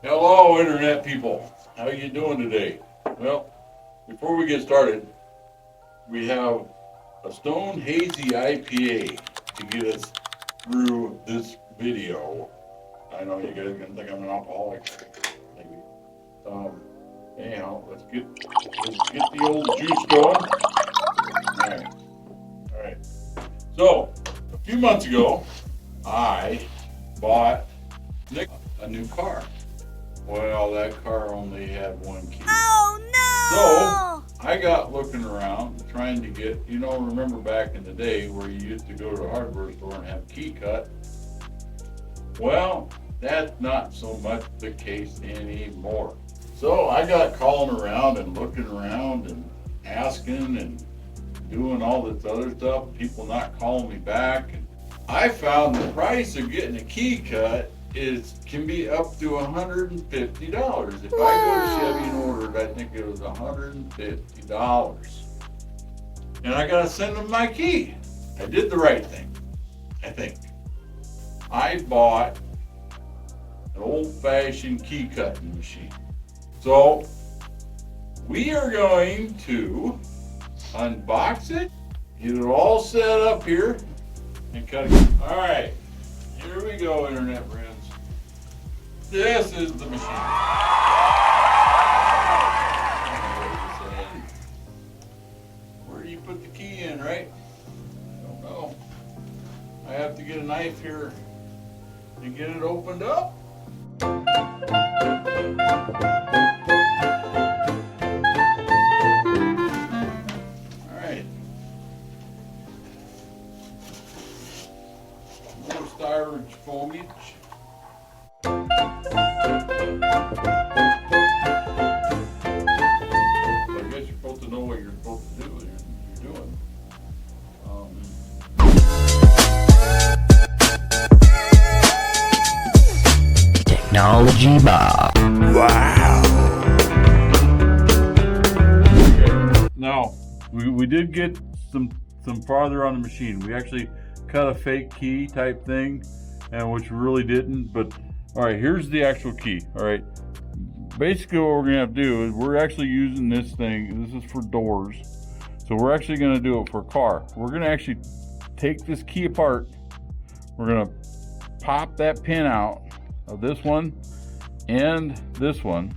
Hello, Internet people. How you doing today? Well, before we get started, we have a Stone Hazy IPA to get us through this video. I know you guys are gonna think I'm an alcoholic, maybe. Um, Anyhow, let's get the old juice going. All right. So, a few months ago, I bought Nick a new car. Well, that car only had one key. Oh So I got looking around trying to get, remember back in the day where you used to go to a hardware store and have a key cut? Well, that's not so much the case anymore. So I got calling around and looking around and asking and doing all this other stuff, people not calling me back. And I found the price of getting a key cut can be up to $150. If I go to Chevy and order it, I think it was $150. And I gotta send them my key. I did the right thing, I think. I bought an old-fashioned key cutting machine. So we are going to unbox it, get it all set up here, and cut it. All right, here we go, Internet friends. This is the machine. Where do you put the key in, right? I don't know. I have to get a knife here to get it opened up. All right. More styrofoamage. I guess you're supposed to know what you're supposed to do when you're doing. Technology Bob. Wow. Okay. Now, we did get some farther on the machine. We actually cut a fake key type thing, and which we really didn't, but all right, here's the actual key. All right, basically what we're gonna have to do is we're actually using this thing. This is for doors, so we're actually gonna do it for a car. We're gonna actually take this key apart. We're gonna pop that pin out of this one and this one,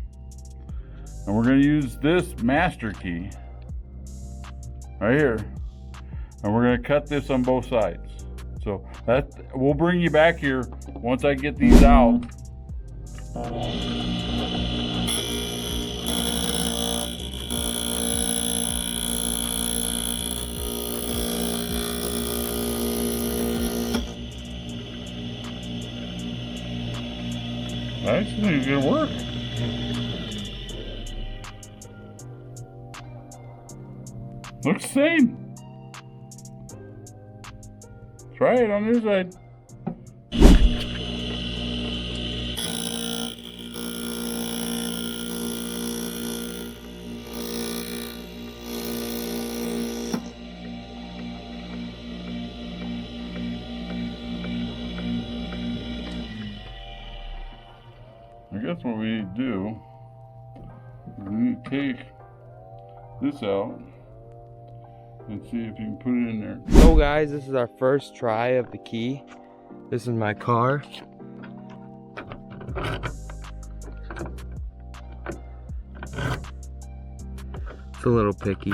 and we're gonna use this master key right here, and we're gonna cut this on both sides. So we'll bring you back here once I get these out. I think it's gonna work. Looks the same. Try it on this side. I guess what we need to do, we need to take this out and see if you can put it in there. So guys, this is our first try of the key. This is my car. It's a little picky.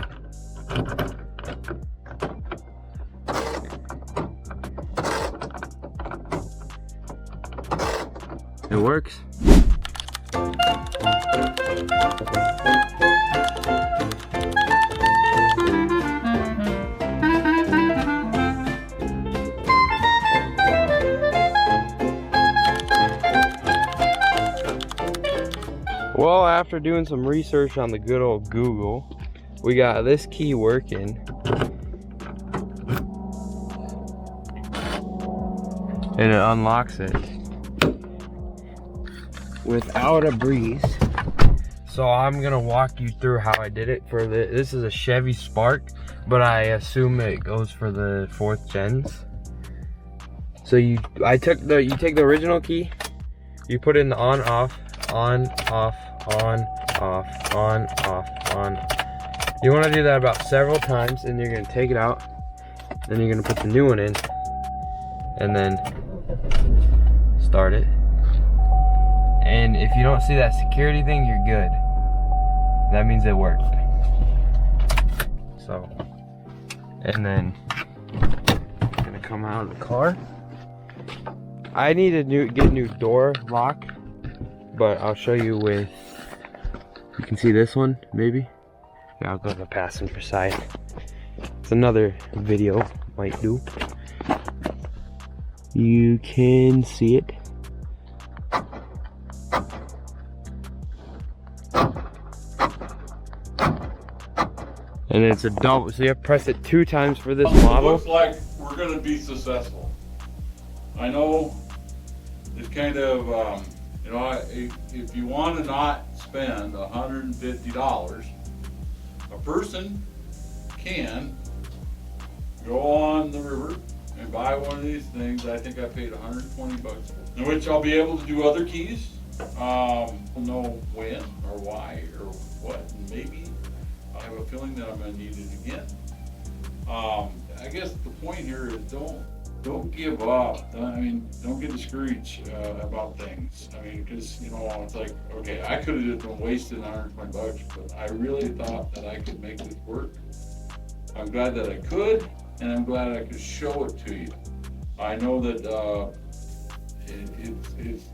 It works. Well, after doing some research on the good old Google, we got this key working. And it unlocks it without a breeze. So I'm gonna walk you through how I did it for this is a Chevy Spark, but I assume it goes for the 4th gens. So you take the original key, you put it in the on on, off, on, off, on, off, on. You want to do that about several times, and you're going to take it out. Then you're going to put the new one in, and then start it. And if you don't see that security thing, you're good. That means it worked. So, and then I'm gonna come out of the car. I need to get a new door lock, but I'll show you with, you can see this one, maybe? Yeah, I'll go to the passenger side. It's another video, might do. You can see it. And it's a double, so you have to press it 2 times for this model. It looks like we're gonna be successful. I know it's kind of, you know, if you want to not spend $150, a person can go on the river and buy one of these things. I think I paid 120 bucks for, in which I'll be able to do other keys. Know when or why or what, and maybe I have a feeling that I'm gonna need it again. I guess the point here is don't give up. I mean, don't get discouraged about things. I mean, because, you know, it's like, okay, I could have just been wasting 120 bucks, but I really thought that I could make this work. I'm glad that I could, and I'm glad I could show it to you. I know that it's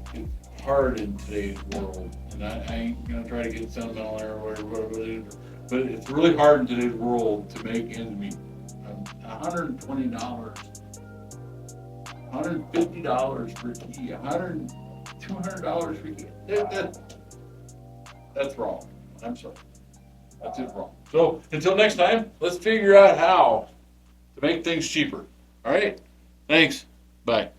hard in today's world, and I ain't gonna try to get sentimental there or whatever, but it's really hard in today's world to make ends meet. $120, $150 for a key, $200 for a key. That's wrong. I'm sorry. That's it wrong. So until next time, let's figure out how to make things cheaper. All right? Thanks. Bye.